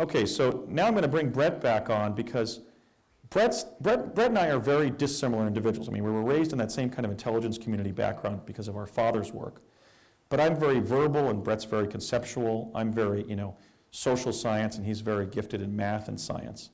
Okay, so now I'm going to bring Brett back on because Brett and I are very dissimilar individuals. I mean, we were raised in that same kind of intelligence community background because of our father's work. But I'm very verbal and Brett's very conceptual. I'm very, social science, and he's very gifted in math and science.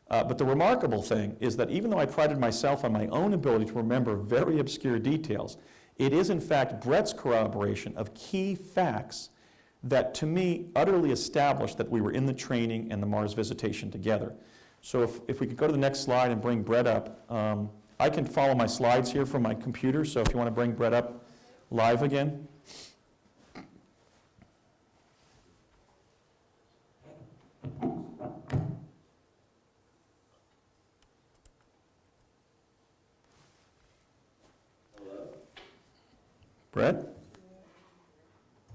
But the remarkable thing is that even though I prided myself on my own ability to remember very obscure details, it is in fact Brett's corroboration of key facts that to me utterly established that we were in the training and the Mars visitation together. So if we could go to the next slide and bring Brett up. I can follow my slides here from my computer, so if you want to bring Brett up live again. Brett?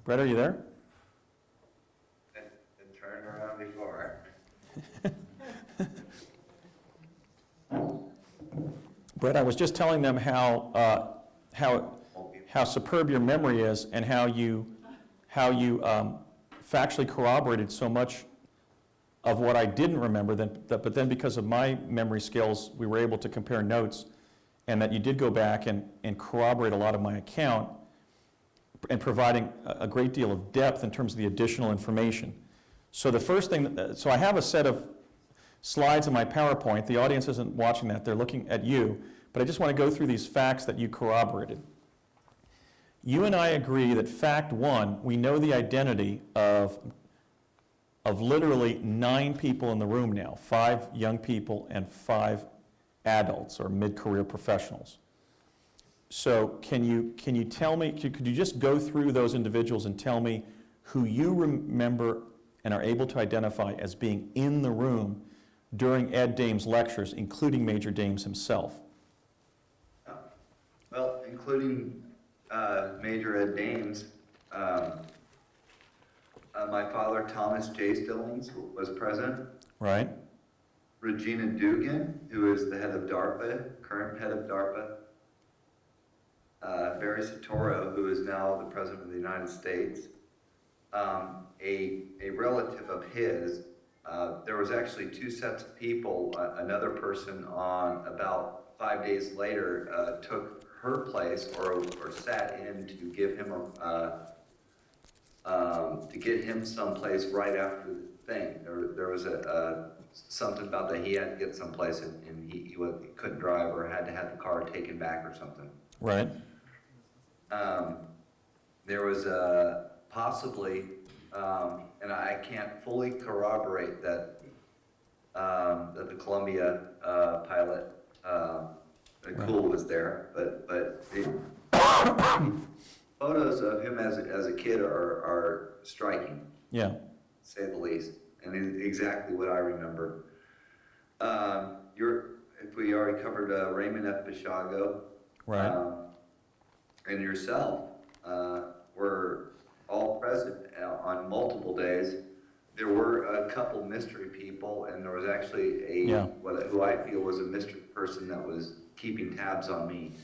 Brett, are you there? It turned around before. Brett, I was just telling them how superb your memory is and how you factually corroborated so much of what I didn't remember, but then because of my memory skills, we were able to compare notes, and that you did go back and corroborate a lot of my account, and providing a great deal of depth in terms of the additional information. So the first thing, so I have a set of slides in my PowerPoint. The audience isn't watching that, they're looking at you, but I just want to go through these facts that you corroborated. You and I agree that fact one, we know the identity of literally 9 people in the room now, 5 young people and 5 adults or mid-career professionals. So can you tell me, could you just go through those individuals and tell me who you remember and are able to identify as being in the room during Ed Dames' lectures, including Major Dames himself? Well, including Major Ed Dames, my father, Thomas J. Stillings, was present. Right. Regina Dugan, who is the head of DARPA, current head of DARPA. Barry Soetoro, who is now the President of the United States. A relative of his, there was actually 2 sets of people. Another person on about 5 days later took her place or sat in to give him to get him someplace right after the thing. There was something about that he had to get someplace and he couldn't drive or had to have the car taken back or something. Right. There was possibly, and I can't fully corroborate that that the Columbia pilot Cool was there, but the photos of him as a kid are striking. Yeah. To say the least, and exactly what I remember. If we already covered Raymond F. Basiago, Right. And yourself were all present on multiple days. There were a couple mystery people, and there was actually who I feel was a mystery person that was keeping tabs on me.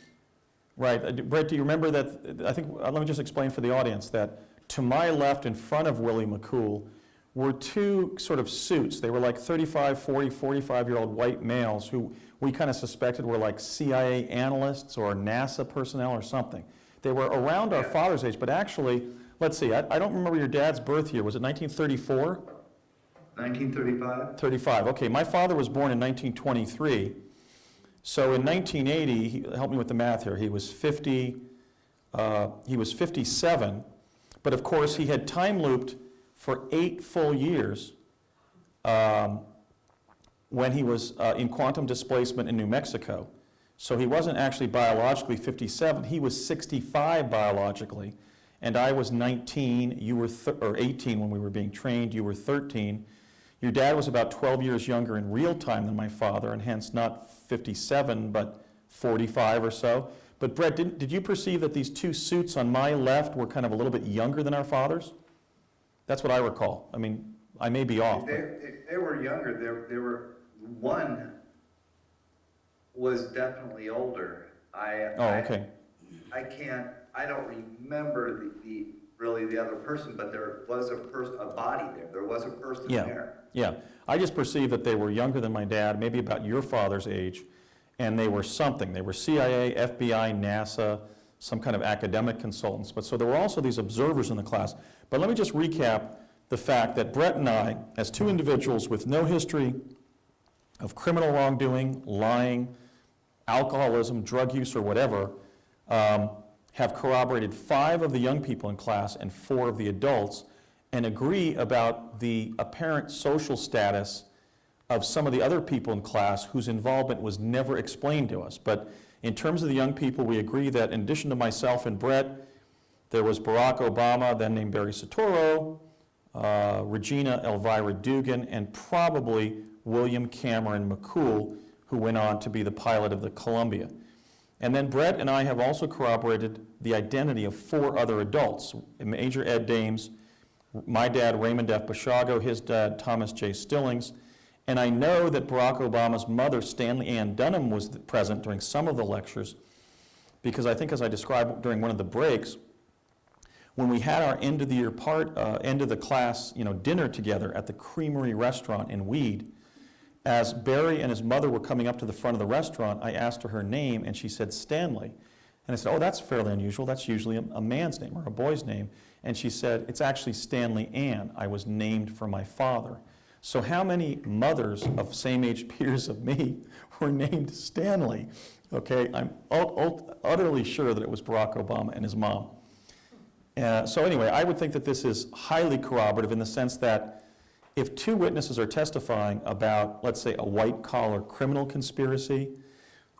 Right. Brett, do you remember that? I think, let me just explain for the audience that to my left in front of Willie McCool were 2 sort of suits. They were like 35, 40, 45-year-old white males who we kind of suspected were like CIA analysts or NASA personnel or something. They were around our father's age, but actually, let's see, I don't remember your dad's birth year. Was it 1934? 1935. 35, okay. My father was born in 1923. So in 1980, help me with the math here, he was 57, but of course he had time looped for 8 full years when he was in quantum displacement in New Mexico. So he wasn't actually biologically 57, he was 65 biologically, and I was 19, you were or 18 when we were being trained, you were 13. Your dad was about 12 years younger in real time than my father, and hence not 57, but 45 or so. But Brett, did you perceive that these 2 suits on my left were kind of a little bit younger than our fathers? That's what I recall. I mean, I may be off. They were younger. They were, one was definitely older. Okay. I don't remember really the other person, but there was a body there. There was a person Yeah. there. Yeah, I just perceived that they were younger than my dad, maybe about your father's age, and they were something. They were CIA, FBI, NASA, some kind of academic consultants. But so there were also these observers in the class. But let me just recap the fact that Brett and I, as two individuals with no history of criminal wrongdoing, lying, alcoholism, drug use, or whatever, have corroborated 5 of the young people in class and 4 of the adults, and agree about the apparent social status of some of the other people in class whose involvement was never explained to us. But in terms of the young people, we agree that in addition to myself and Brett, there was Barack Obama, then named Barry Soetoro, Regina Elvira Dugan, and probably William Cameron McCool, who went on to be the pilot of the Columbia. And then Brett and I have also corroborated the identity of 4 other adults, Major Ed Dames, my dad Raymond F. Basiago, his dad Thomas J. Stillings, and I know that Barack Obama's mother, Stanley Ann Dunham, was present during some of the lectures, because I think, as I described during one of the breaks, when we had our end of the year end of the class, dinner together at the Creamery restaurant in Weed, as Barry and his mother were coming up to the front of the restaurant, I asked her name, and she said Stanley. And I said, oh, that's fairly unusual. That's usually a man's name or a boy's name. And she said, it's actually Stanley Ann. I was named for my father. So how many mothers of same-age peers of me were named Stanley? Okay, I'm utterly sure that it was Barack Obama and his mom. So anyway, I would think that this is highly corroborative in the sense that if 2 witnesses are testifying about, let's say, a white-collar criminal conspiracy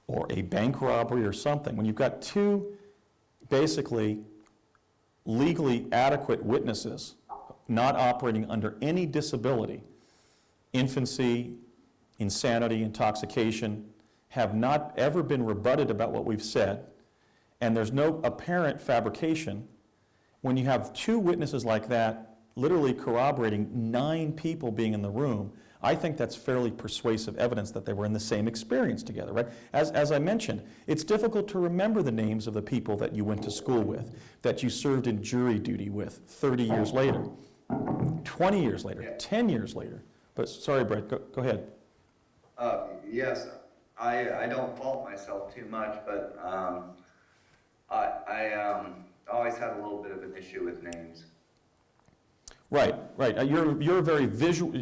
or a bank robbery or something, when you've got 2 basically legally adequate witnesses not operating under any disability, infancy, insanity, intoxication, have not ever been rebutted about what we've said, and there's no apparent fabrication, when you have 2 witnesses like that literally corroborating 9 people being in the room, I think that's fairly persuasive evidence that they were in the same experience together, right? As I mentioned, it's difficult to remember the names of the people that you went to school with, that you served in jury duty with 30 years later, 20 years later, 10 years later. But sorry, Brett, go ahead. Yes, I don't fault myself too much, but I always had a little bit of an issue with names. Right. You're a very visual,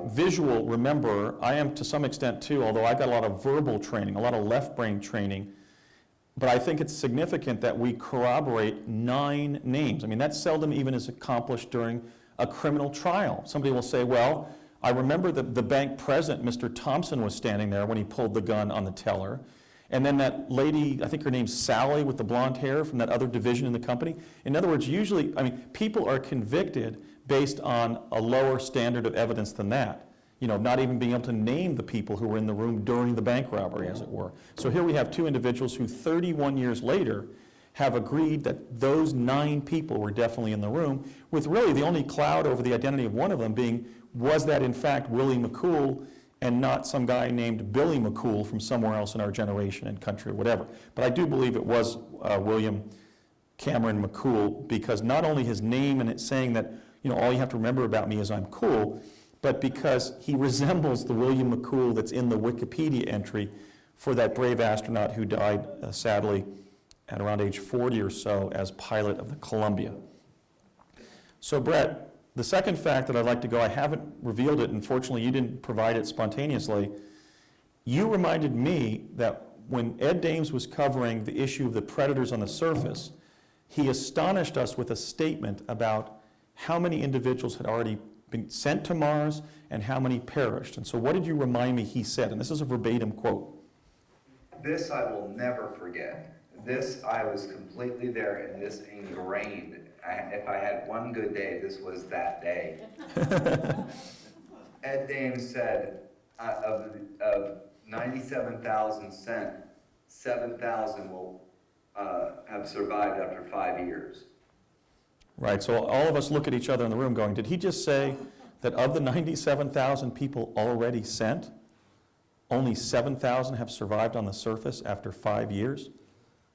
visual rememberer. I am to some extent too, although I've got a lot of verbal training, a lot of left brain training. But I think it's significant that we corroborate 9 names. I mean, that seldom even is accomplished during a criminal trial. Somebody will say, well, I remember the bank president, Mr. Thompson, was standing there when he pulled the gun on the teller. And then that lady, I think her name's Sally with the blonde hair from that other division in the company. In other words, usually, people are convicted based on a lower standard of evidence than that. Not even being able to name the people who were in the room during the bank robbery, as it were. So here we have 2 individuals who 31 years later have agreed that those 9 people were definitely in the room, with really the only cloud over the identity of one of them being, was that in fact Willie McCool and not some guy named Billy McCool from somewhere else in our generation and country or whatever. But I do believe it was William Cameron McCool, because not only his name and it's saying that, all you have to remember about me is I'm cool, but because he resembles the William McCool that's in the Wikipedia entry for that brave astronaut who died, sadly, at around age 40 or so as pilot of the Columbia. So Brett, the second fact that I'd like to go, I haven't revealed it, unfortunately you didn't provide it spontaneously. You reminded me that when Ed Dames was covering the issue of the predators on the surface, he astonished us with a statement about how many individuals had already been sent to Mars and how many perished. And so what did you remind me he said? And this is a verbatim quote. This I will never forget. This, I was completely there, and this ingrained. If I had one good day, this was that day. Ed Dames said, of 97,000 sent, 7,000 will have survived after 5 years. Right, so all of us look at each other in the room going, did he just say that of the 97,000 people already sent, only 7,000 have survived on the surface after 5 years?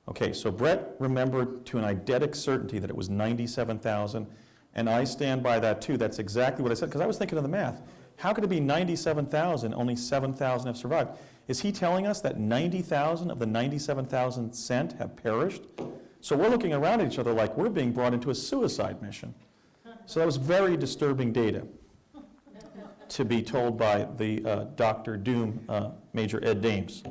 Okay, so Brett remembered to an eidetic certainty that it was 97,000, and I stand by that too. That's exactly what I said, because I was thinking of the math. How could it be 97,000, only 7,000 have survived? Is he telling us that 90,000 of the 97,000 sent have perished? So we're looking around at each other like we're being brought into a suicide mission. So that was very disturbing data to be told by the Dr. Doom, Major Ed Dames.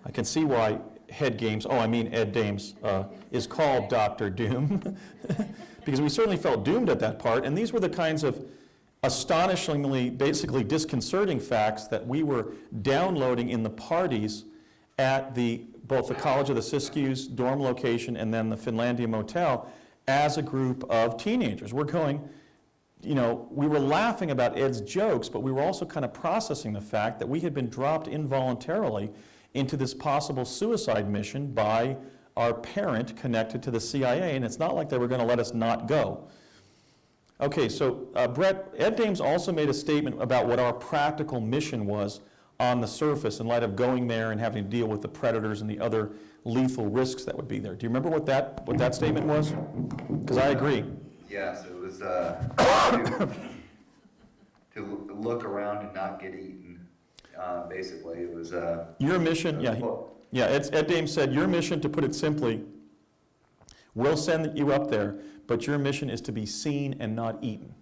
I can see why Ed Dames is called Dr. Doom, because we certainly felt doomed at that part, and these were the kinds of astonishingly, basically disconcerting facts that we were downloading in the parties at both the College of the Siskiyous dorm location and then the Finlandia Motel as a group of teenagers. We're going, we were laughing about Ed's jokes, but we were also kind of processing the fact that we had been dropped involuntarily into this possible suicide mission by our parent connected to the CIA, and it's not like they were going to let us not go. Okay, so Ed Dames also made a statement about what our practical mission was on the surface in light of going there and having to deal with the predators and the other lethal risks that would be there. Do you remember what that statement was? Because I agree. Yes, it was to look around and not get eaten. Basically, it was your mission. Ed Dames said your mission, to put it simply, we'll send you up there, but your mission is to be seen and not eaten.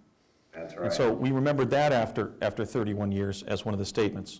That's right. And so we remembered that after 31 years as one of the statements.